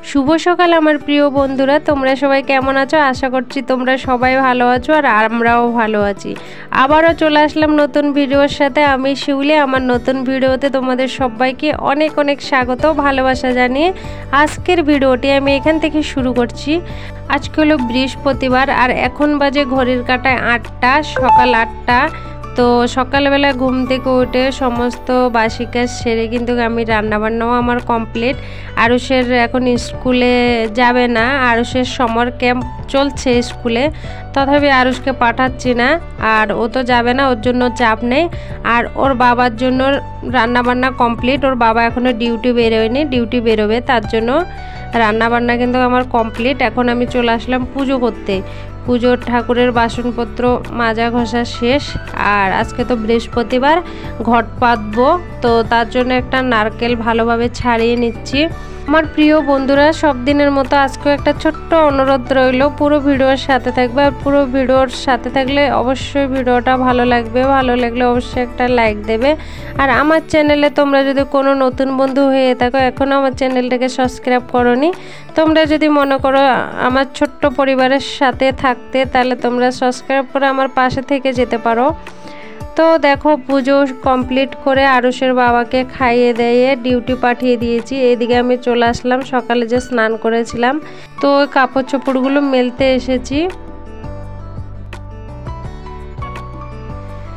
শুভ সকাল আমার প্রিয় বন্ধুরা, তোমরা সবাই কেমন আছো? আশা করছি তোমরা সবাই ভালো আছো আর আমরাও ভালো আছি। আবারও চলে আসলাম নতুন ভিডিওর সাথে। আমি শিউলি। আমার নতুন ভিডিওতে তোমাদের সবাইকে অনেক অনেক স্বাগত, ভালোবাসা জানিয়ে আজকের ভিডিওটি আমি এখান থেকে শুরু করছি। আজকে হলো বৃহস্পতিবার আর এখন বাজে ঘড়ির কাঁটায় 8টা, সকাল 8টা। তো সকালবেলা ঘুম থেকে উঠে সমস্ত বাসি কাজ সেরে কিন্তু আমি রান্নাবান্নাও আমার কমপ্লিট। আরুষের এখন স্কুলে যাবে না, আরুষের সমর ক্যাম্প চলছে স্কুলে, তথাপি আরুষকে পাঠাচ্ছি না। আর ও তো যাবে না, ওর জন্য চাপ নেই। আর ওর বাবার জন্য রান্নাবান্না কমপ্লিট। ওর বাবা এখনও ডিউটি বেরোয়নি, ডিউটি বেরোবে, তার জন্য রান্নাবান্না কিন্তু আমার কমপ্লিট। এখন আমি চলে আসলাম পুজো করতে। পুজোর ঠাকুরের বাসনপত্র মাজা ঘষা শেষ। আর আজকে তো বৃহস্পতিবার, ঘট পাতবো, তো তার জন্য একটা নারকেল ভালোভাবে ছাড়িয়ে নিচ্ছি। আমার প্রিয় বন্ধুরা, সব দিনের মতো আজকেও একটা ছোট্ট অনুরোধ রইল, পুরো ভিডিওর সাথে থাকবে। আর পুরো ভিডিওর সাথে থাকলে অবশ্যই ভিডিওটা ভালো লাগবে, ভালো লাগলে অবশ্যই একটা লাইক দেবে। আর আমার চ্যানেলে তোমরা যদি কোনো নতুন বন্ধু হয়ে থাকো, এখনও আমার চ্যানেলটাকে সাবস্ক্রাইব করোনি, তোমরা যদি মনে করো আমার ছোট্ট পরিবারের সাথে থাকতে, তাহলে তোমরা সাবস্ক্রাইব করে আমার পাশে থেকে যেতে পারো। তো দেখো, পুজো কমপ্লিট করে আরুষের বাবাকে খাইয়ে দিয়ে ডিউটি পাঠিয়ে দিয়েছি। এদিকে আমি চলে আসলাম, সকালে যে স্নান করেছিলাম, তো ওই কাপড় চোপড়গুলো মেলতে এসেছি।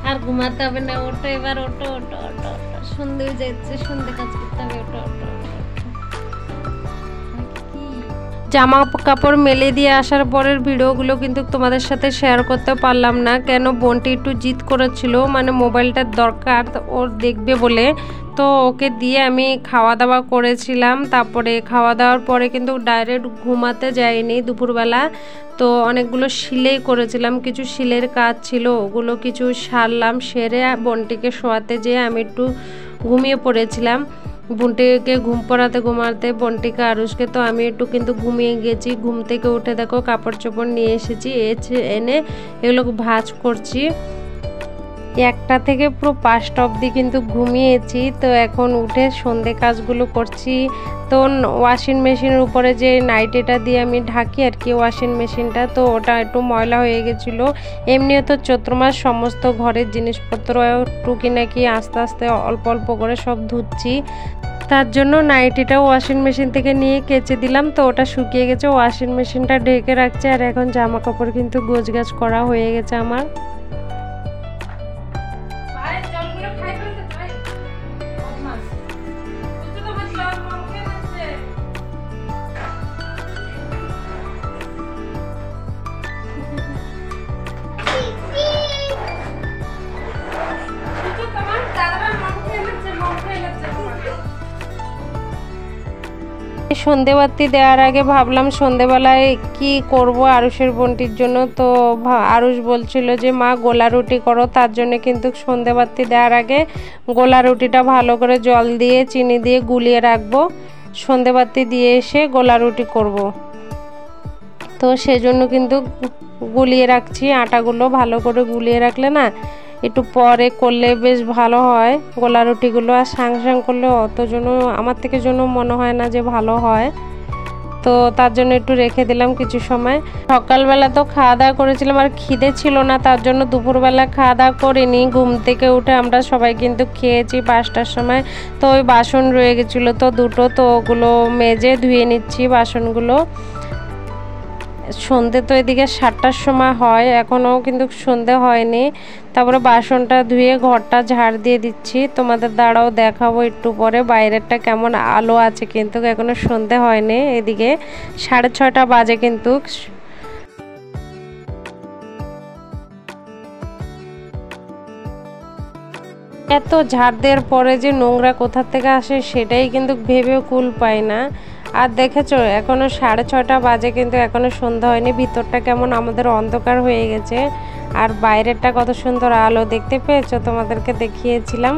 আর ঘুমাতে হবে না, ওটো এবার, ওটো ওটো ওটো ওটো, সন্ধে যাচ্ছে, সন্ধে কাজ করতে হবে, ওটো ওটো। জামা কাপড় মেলে দিয়ে আসার পরের ভিডিওগুলো কিন্তু তোমাদের সাথে শেয়ার করতে পারলাম না, কেন বোনটি একটু জিদ করেছিল, মানে মোবাইলটার দরকার ওর দেখবে বলে। তো ওকে দিয়ে আমি খাওয়া দাওয়া করেছিলাম। তারপরে খাওয়া দাওয়ার পরে কিন্তু ডাইরেক্ট ঘুমাতে যাইনি দুপুরবেলা। তো অনেকগুলো সিলাই করেছিলাম, কিছু সিলের কাজ ছিল, ওগুলো কিছু সারলাম। সেরে বোনটিকে শোয়াতে যেয়ে আমি একটু ঘুমিয়ে পড়েছিলাম। বোনটিকে ঘুম ঘুমাতে বোনটিকে আরুষকে তো আমি একটু কিন্তু ঘুমিয়ে গেছি। ঘুম থেকে উঠে দেখো কাপড় চোপড় নিয়ে এসেছি, এনে এগুলো ভাঁজ করছি। 1টা থেকে পুরো 5টা অবধি কিন্তু ঘুমিয়েছি। তো এখন উঠে সন্ধে কাজগুলো করছি। তো ওয়াশিং মেশিনের উপরে যে নাইটিটা দিয়ে আমি ঢাকি আর কি ওয়াশিং মেশিনটা, তো ওটা একটু ময়লা হয়ে গেছিলো। এমনিও তো চৈত্র মাস সমস্ত ঘরের জিনিসপত্র টুকিনাকি আস্তে আস্তে অল্প অল্প করে সব ধুচ্ছি, তার জন্য নাইটিটাও ওয়াশিং মেশিন থেকে নিয়ে কেচে দিলাম। তো ওটা শুকিয়ে গেছে, ওয়াশিং মেশিনটা ঢেকে রাখছে। আর এখন জামা কাপড় কিন্তু গোছগাছ করা হয়ে গেছে আমার। সন্ধেবাতি দেওয়ার আগে ভাবলাম সন্ধেবেলায় কি করব আরুষের বোনটির জন্য। তো আরুষ বলছিল যে মা গোলা রুটি করো, তার জন্য কিন্তু সন্ধেবাতি দেওয়ার আগে গোলা রুটিটা ভালো করে জল দিয়ে চিনি দিয়ে গুলিয়ে রাখবো, সন্ধেবাতি দিয়ে এসে গোলা রুটি করব। তো সেজন্য কিন্তু গুলিয়ে রাখছি, আটাগুলো ভালো করে গুলিয়ে রাখলে না একটু পরে করলে বেশ ভালো হয় গোলা রুটিগুলো। আর সাং করলে অত জন্য আমার থেকে জন্য মনে হয় না যে ভালো হয়, তো তার জন্য একটু রেখে দিলাম কিছু সময়। সকালবেলা তো খাওয়া দাওয়া করেছিলাম আর খিদে ছিল না, তার জন্য দুপুরবেলা খাওয়া দাওয়া করিনি। ঘুম থেকে উঠে আমরা সবাই কিন্তু খেয়েছি 5টার সময়। তো ওই বাসন রয়ে গেছিলো তো দুটো, তো ওগুলো মেজে ধুয়ে নিচ্ছি বাসনগুলো। সন্ধে তো এদিকে 7টার সময় হয়, এখনও কিন্তু সন্ধে হয়নি। তারপরে বাসনটা ধুয়ে ঘরটা ঝাড় দিয়ে দিচ্ছি। তোমাদের দ্বারাও দেখাবো একটু পরে বাইরেরটা কেমন আলো আছে, কিন্তু এখনো সন্ধে হয়নি। এদিকে 6:30 বাজে কিন্তু। এত ঝাড় দেওয়ার পরে যে নোংরা কোথা থেকে আসে সেটাই কিন্তু ভেবে কুল পাই না। আর দেখেছো এখনো 6:30 বাজে, কিন্তু এখনো সন্ধ্যা হয়নি। ভিতরটা কেমন আমাদের অন্ধকার হয়ে গেছে, আর বাইরেরটা কত সুন্দর আলো, দেখতে পেয়েছো? তোমাদেরকে দেখিয়েছিলাম।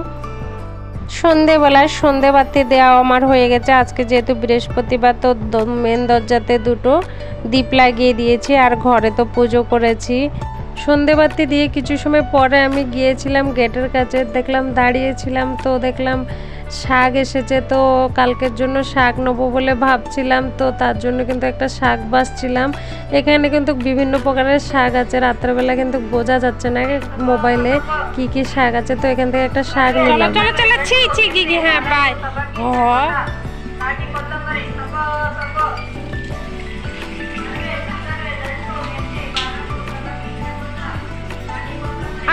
সন্ধেবেলায় সন্ধেবাতি দেওয়া আমার হয়ে গেছে। আজকে যেহেতু বৃহস্পতিবার, তো মেন দরজাতে দুটো দীপ লাগিয়ে দিয়েছি। আর ঘরে তো পুজো করেছি। সন্ধেবাতি দিয়ে কিছু সময় পরে আমি গিয়েছিলাম গেটের কাছে, দেখলাম দাঁড়িয়েছিলাম, তো দেখলাম শাক এসেছে। তো কালকের জন্য শাক নেবো বলে ভাবছিলাম, তো তার জন্য কিন্তু একটা শাক বাছছিলাম। এখানে কিন্তু বিভিন্ন প্রকারের শাক আছে, রাত্রেবেলা কিন্তু বোঝা যাচ্ছে না মোবাইলে কি কি শাক আছে। তো এখান থেকে একটা শাক নিলাম। হ্যাঁ বাই।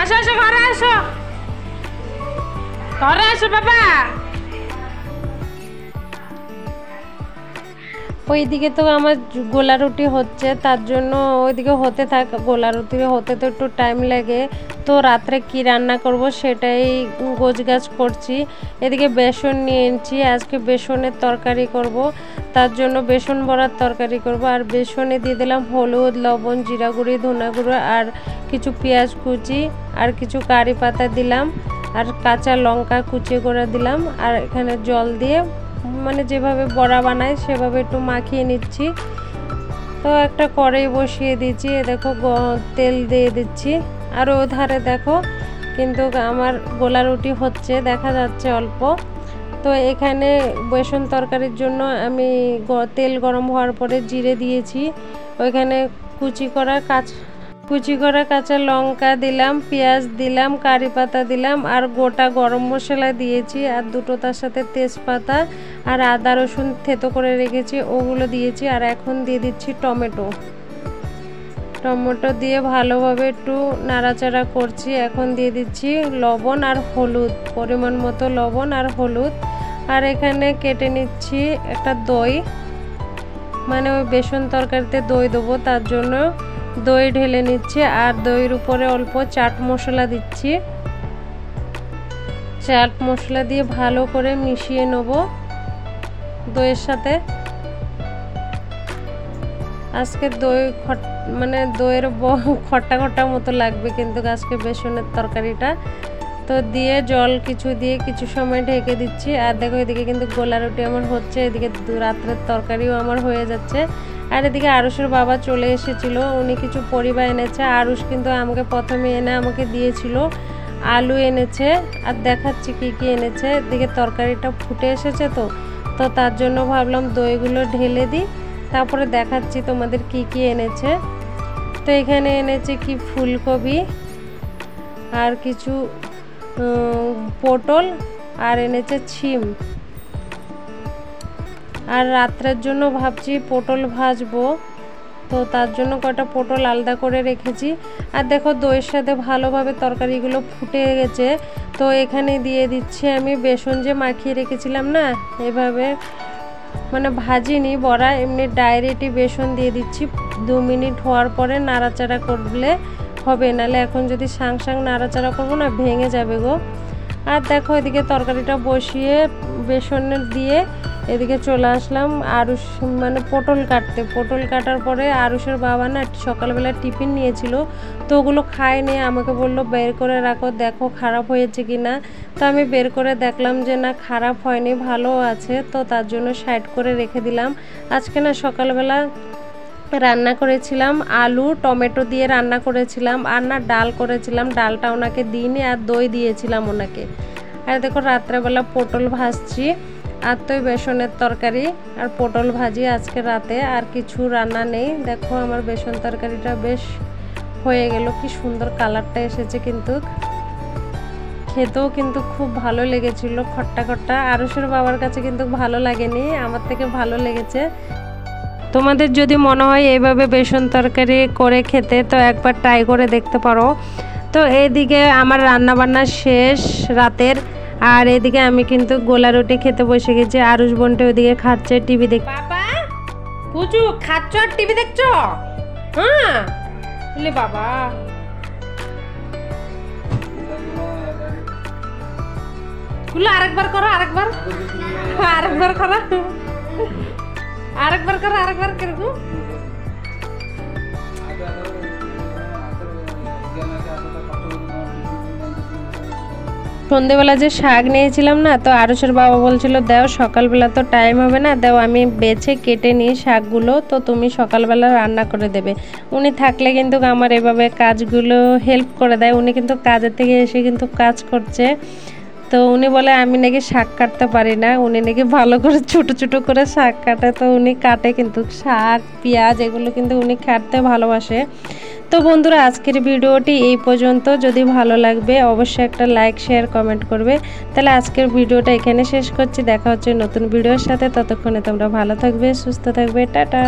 আসো আসো, ঘরে আসো, ঘরে আসো বাবা। ওইদিকে তো আমার গোলা রুটি হচ্ছে, তার জন্য ওইদিকে হতে থাক। গোলা রুটি হতে তো একটু টাইম লাগে। তো রাত্রে কি রান্না করব সেটাই গোছগাছ করছি। এদিকে বেসন নিয়ে এনেছি, আজকে বেসনের তরকারি করব। তার জন্য বেসন বড়ার তরকারি করব। আর বেসনে দিয়ে দিলাম হলুদ, লবণ, জিরা গুঁড়ি, ধনা গুঁড়ো, আর কিছু পেঁয়াজ কুচি, আর কিছু কারি পাতা দিলাম, আর কাঁচা লঙ্কা কুচি করে দিলাম। আর এখানে জল দিয়ে মানে যেভাবে বড়া বানায় সেভাবে একটু মাখিয়ে নিচ্ছি। তো একটা কড়াই বসিয়ে দিচ্ছি, দেখো তেল দিয়ে দিচ্ছি। আর ওই ধারে দেখো কিন্তু আমার গোলা রুটি হচ্ছে, দেখা যাচ্ছে অল্প। তো এখানে বেসন তরকারির জন্য আমি তেল গরম হওয়ার পরে জিরে দিয়েছি, ওইখানে কুচি করা কাঁচা লঙ্কা দিলাম, পেঁয়াজ দিলাম, কারি পাতা দিলাম, আর গোটা গরম মশলা দিয়েছি, আর দুটো তার সাথে তেজপাতা আর আদা রসুন থেতো করে রেখেছি ওগুলো দিয়েছি। আর এখন দিয়ে দিচ্ছি টমেটো দিয়ে ভালোভাবে একটু নাড়াচাড়া করছি। এখন দিয়ে দিচ্ছি লবণ আর হলুদ, পরিমাণ মতো লবণ আর হলুদ। আর এখানে কেটে নিচ্ছি একটা দই, মানে ওই বেসন তরকারিতে দই দেবো, তার জন্য দই ঢেলে নিচ্ছি। আর দইয়ের উপরে অল্প চাট মশলা দিচ্ছি। চাট মশলা দিয়ে ভালো করে মিশিয়ে নেব দইয়ের সাথে। আজকে দই মানে দইয়ের খট্টা খট্টা মতো লাগবে কিন্তু আজকে বেসনের তরকারিটা। তো দিয়ে জল কিছু দিয়ে কিছু সময় ঢেকে দিচ্ছি। আর দেখো এদিকে কিন্তু গোলা রুটি আমার হচ্ছে, এদিকে রাত্রের তরকারিও আমার হয়ে যাচ্ছে। আর এদিকে আরুষের বাবা চলে এসেছিল, উনি কিছু পরিবার এনেছে। আরুষ কিন্তু আমাকে প্রথমে এনে আমাকে দিয়েছিল, আলু এনেছে, আর দেখাচ্ছি কি কি এনেছে। এদিকে তরকারিটা ফুটে এসেছে, তো তার জন্য ভাবলাম দইগুলো ঢেলে দিই, তারপরে দেখাচ্ছি তোমাদের কি কি এনেছে। তো এখানে এনেছে কি ফুলকপি, আর কিছু পটল, আর এনেছে ছিম। আর রাত্রের জন্য ভাবছি পটল ভাজবো, তো তার জন্য কটা পটল আলাদা করে রেখেছি। আর দেখো দইয়ের সাথে ভালোভাবে তরকারিগুলো ফুটে গেছে। তো এখানে দিয়ে দিচ্ছি আমি বেসন যে মাখিয়ে রেখেছিলাম না, এভাবে মানে ভাজিনি বড়া, এমনি ডাইরেক্টই বেসন দিয়ে দিচ্ছি। 2 মিনিট হওয়ার পরে নাড়াচাড়া করলে হবে, নাহলে এখন যদি সাং নাড়াচাড়া করবো না ভেঙে যাবে গো। আর দেখো এদিকে তরকারিটা বসিয়ে বেসনের দিয়ে এদিকে চলে আসলাম আরুষ মানে পটল কাটার পরে আরুষের বাবা না সকালবেলা টিফিন নিয়েছিল, তো ওগুলো খায়নি, আমাকে বললো বের করে রাখো, দেখো খারাপ হয়েছে কি না। তো আমি বের করে দেখলাম যে না খারাপ হয়নি, ভালো আছে। তো তার জন্য সাইড করে রেখে দিলাম। আজকে না সকালবেলা রান্না করেছিলাম আলু টমেটো দিয়ে রান্না করেছিলাম, আর না ডাল করেছিলাম, ডালটা ওনাকে দিইনি, আর দই দিয়েছিলাম ওনাকে। আর দেখো রাত্রেবেলা পটল ভাজছি, আর তো বেসনের তরকারি আর পটল ভাজি আজকে রাতে, আর কিছু রান্না নেই। দেখো আমার বেসন তরকারিটা বেশ হয়ে গেল, কি সুন্দর কালারটা এসেছে, কিন্তু খেতেও কিন্তু খুব ভালো লেগেছিল, খট্টা খট্টা। আরুষের বাবার কাছে কিন্তু ভালো লাগেনি, আমার থেকে ভালো লেগেছে। তোমাদের যদি মনে হয় এইভাবে বেসন তরকারি করে খেতে, তো একবার ট্রাই করে দেখতে পারো। তো এইদিকে আমার রান্নাবান্না শেষ রাতের, আর এদিকে আমি কিন্তু গোলা রুটি খেতে বসে গেছি। আরুষ বোনটা ওইদিকে খাচ্ছে, টিভি দেখ। বাবা পুজু খাচ্ছ আর টিভি দেখছো? হ্যাঁ বলে বাবা গুলো আরেকবার করো, আরেকবার করো, আরেকবার কিরকম সন্ধেবেলা যে শাক নিয়েছিলাম না, তো আরুষের বাবা বলছিল দেও সকালবেলা তো টাইম হবে না, দেও আমি বেছে কেটে নিই শাকগুলো, তো তুমি সকালবেলা রান্না করে দেবে। উনি থাকলে কিন্তু আমার এভাবে কাজগুলো হেল্প করে দেয়। উনি কিন্তু কাজের থেকে এসে কিন্তু কাজ করছে, তো উনি বলে আমি নাকি শাক কাটতে পারি না, উনি নাকি ভালো করে ছোটো ছোটো করে শাক কাটে। তো উনি কাটে কিন্তু শাক পেঁয়াজ এগুলো কিন্তু উনি কাটতে ভালোবাসে। তো বন্ধুরা আজকের ভিডিওটি এই পর্যন্ত। যদি ভালো লাগবে অবশ্যই একটা লাইক শেয়ার কমেন্ট করবে। তাহলে আজকের ভিডিওটা এখানে শেষ করছি, দেখা হচ্ছে নতুন ভিডিওর সাথে। ততক্ষণে তোমরা ভালো থাকবে, সুস্থ থাকবে, টাটা।